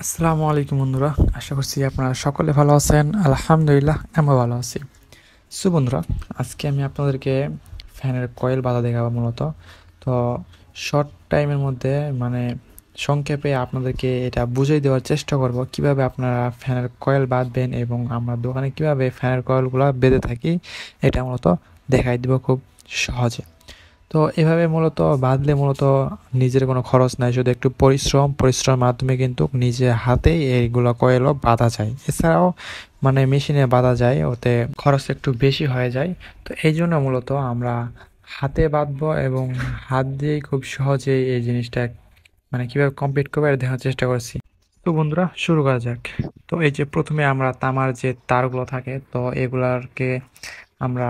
আসসালামু আলাইকুম বন্ধুরা, আশা করছি আপনারা সকলে ভালো আছেন। আলহামদুলিল্লাহ, আমিও ভালো আছি। বন্ধুরা, আজকে আমি আপনাদেরকে ফ্যানের কয়েল বাঁধা দেখাবো মূলত। তো শর্ট টাইমের মধ্যে মানে সংক্ষেপে আপনাদেরকে এটা বুঝিয়ে দেওয়ার চেষ্টা করব কিভাবে আপনারা ফ্যানের কয়েল বাঁধবেন এবং আমরা দোকানে কিভাবে ফ্যানের কয়েলগুলো বেঁধে থাকি, এটা মূলত দেখাই দিব খুব সহজে। তো এভাবে মূলত বাঁধলে মূলত নিজের কোনো খরচ নাই, শুধু একটু পরিশ্রমের মাধ্যমে কিন্তু নিজে হাতেই এইগুলো কয়েলও বাঁধা যায়। এছাড়াও মেশিনে বাঁধা যায়, ওতে খরচ একটু বেশি হয়ে যায়। তো এই জন্য মূলত আমরা হাতে বাঁধবো এবং হাত দিয়েই খুব সহজেই এই জিনিসটা কিভাবে কমপ্লিট করবো এটা দেখার চেষ্টা করছি। তো বন্ধুরা, শুরু করা যাক। তো এই যে প্রথমে আমরা তামার যে তারগুলো থাকে, তো এগুলাকে আমরা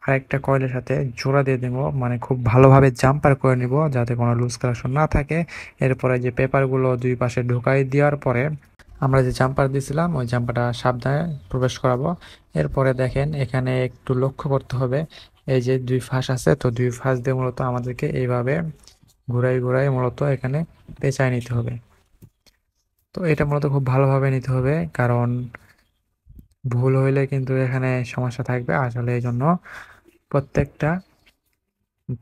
আরেকটা কয়েলের সাথে জোড়া দিয়ে দেবো, খুব ভালোভাবে জাম্পার করে নিব যাতে কোনো লুজ কানেকশন না থাকে। এরপরে যে পেপারগুলো দুই পাশে ঢুকাই দেওয়ার পরে আমরা যে জাম্পার দিয়েছিলাম ওই জাম্পারটা সাবধানে প্রবেশ করাবো। এরপরে দেখেন, এখানে একটু লক্ষ্য করতে হবে, এই যে দুই ফাঁস আছে, তো দুই ফাঁস দিয়ে মূলত আমাদেরকে এইভাবে ঘুরাই ঘুরাই মূলত এখানে পেঁচায় নিতে হবে। তো এটা মূলত খুব ভালোভাবে নিতে হবে, কারণ ভুল হইলে কিন্তু এখানে সমস্যা থাকবে। আসলে এই জন্য প্রত্যেকটা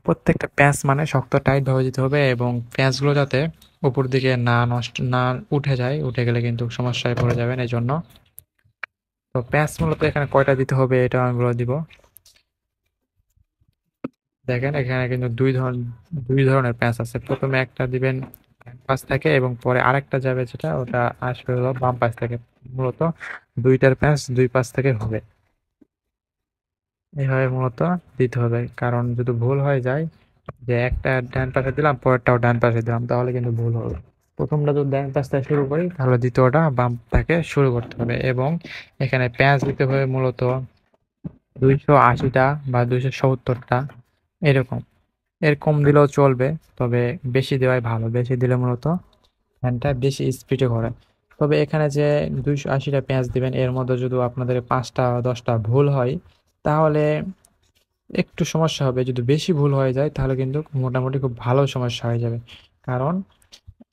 প্রত্যেকটা প্যাঁচ শক্ত টাইট ভাবে দিতে হবে এবং প্যাঁচগুলো যাতে উপর দিকে না নষ্ট না উঠে যায়, উঠে গেলে কিন্তু সমস্যায় পড়ে যাবেন। এই জন্য তো প্যাঁচ মূলত এখানে কয়টা দিতে হবে এটা আমি বলে দিব। দেখেন, এখানে কিন্তু দুই ধরনের প্যাঁচ আছে। প্রথমে একটা দিবেন ডান পাশ থেকে এবং পরে আরেকটা যাবে, যেটা ওটা আসবে হলো বাম পাশ থেকে। মূলত দুইটার প্যাঁচ দুই পাশ থেকে হবে, এইভাবে মূলত দিতে হবে। কারণ যদি ভুল হয়ে যায়, যে একটা ডান পাশে দিলাম পরেরটাও ডান পাশে দিলাম, তাহলে কিন্তু ভুল হবে। প্রথমটা যদি ডান পাশ থেকে শুরু করি, তাহলে দ্বিতীয়টা বাম থেকে শুরু করতে হবে। এবং এখানে পেঁয়াজ দিতে হবে মূলত 280টা বা 270টা, এরকম। এর কম দিলেও চলবে, তবে বেশি দেওয়াই ভালো। বেশি দিলে মূলত ফ্যানটা বেশি স্পিডে ঘোরে। তবে এখানে যে 280টা পেঁয়াজ দিবেন, এর মধ্যে যদি আপনাদের 5টা 10টা ভুল হয়, তাহলে একটু সমস্যা হবে। যদি বেশি ভুল হয়ে যায়, তাহলে কিন্তু মোটামুটি খুব ভালো সমস্যা হয়ে যাবে। কারণ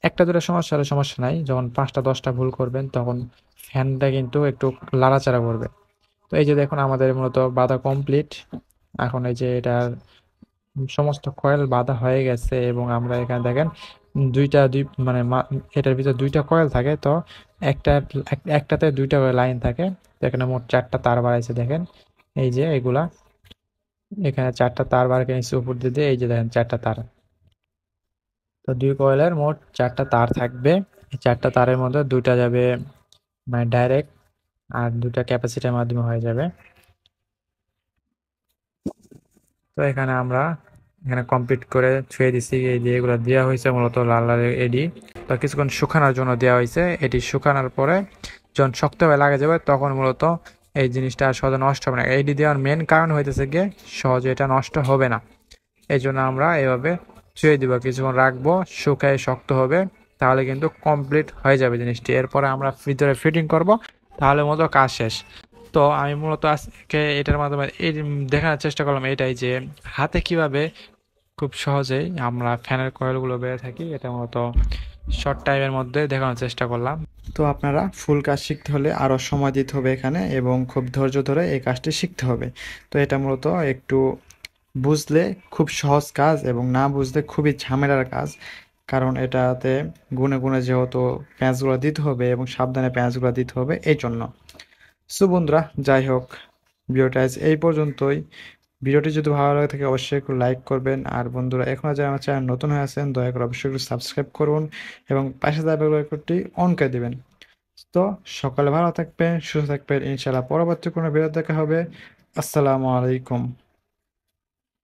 একটা দুটো সমস্যা হলে সমস্যা নাই, যখন 5টা 10টা ভুল করবেন তখন ফ্যানটা কিন্তু একটু লাড়াচাড়া করবে। তো এই যে দেখুন, আমাদের মূলত বাঁধা কমপ্লিট। এখন এই যে এটার সমস্ত কয়েল বাঁধা হয়ে গেছে এবং আমরা এখানে দেখেন দুইটা দুই মানে মা- এটার ভিতরে দুইটা কয়েল থাকে। তো একটা একটাতে দুইটা লাইন থাকে। তো এখানে মোট 4টা তার বাড়াইছে দেখেন, এই যে এগুলা এখানে 4টা তার বার নিচে উপর দিয়ে এই যে দেখেন 4টা তার। তো দুই কয়েলের মোট 4টা তার থাকবে। এই 4টা তারের মধ্যে দুইটা যাবে ডাইরেক্ট, আর দুইটা ক্যাপাসিটির মাধ্যমে হয়ে যাবে। তো এখানে কমপ্লিট করে ছুঁয়ে দিচ্ছি। এই যে এগুলো দেওয়া হয়েছে মূলত লাল লাল এডি, তো কিছুক্ষণ শুকানোর জন্য দেওয়া হয়েছে। এটি শুকানোর পরে যখন শক্ত হয়ে লাগে যাবে, তখন মূলত এই জিনিসটা আর সহজে নষ্ট হবে না। এডি দেওয়ার মেন কারণ হইতেছে গিয়ে সহজে এটা নষ্ট হবে না। এই জন্য আমরা এভাবে ছুঁয়ে দিব, কিছুক্ষণ রাখবো, শুকায় শক্ত হবে, তাহলে কিন্তু কমপ্লিট হয়ে যাবে জিনিসটি। এরপরে আমরা ভিতরে ফিটিং করব, তাহলে মতো কাজ শেষ। তো আমি মূলত আজকে এটার মাধ্যমে এই দেখানোর চেষ্টা করলাম এটাই, যে হাতে কিভাবে খুব সহজেই আমরা ফ্যানের কয়েলগুলো বেড়ে থাকি, এটা মূলত শর্ট টাইমের মধ্যে দেখানোর চেষ্টা করলাম। তো আপনারা ফুল কাজ শিখতে হলে আরও সময় দিতে হবে এখানে, এবং খুব ধৈর্য ধরে এই কাজটি শিখতে হবে। তো এটা মূলত একটু বুঝলে খুব সহজ কাজ এবং না বুঝলে খুবই ঝামেলার কাজ। কারণ এটাতে গুনে গুনে যেহেতু পেঁয়াজগুলো দিতে হবে এবং সাবধানে পেঁয়াজগুলো দিতে হবে, এই জন্য। বন্ধুরা, যাই হোক, ভিডিওটা আজ এই পর্যন্তই। ভিডিওটি যদি ভালো লাগে থাকে অবশ্যই একটু লাইক করবেন। আর বন্ধুরা, এখনও যারা আমার চ্যানেল নতুন হয়ে আছেন, দয়া করে অবশ্যই একটু সাবস্ক্রাইব করুন এবং পাশে থাকা বেল আইকনটি অন করে দিবেন। তো সকালে ভালো থাকবেন, সুস্থ থাকবেন, ইনশাআল্লাহ পরবর্তী কোনো ভিডিও দেখা হবে। আসসালামু আলাইকুম।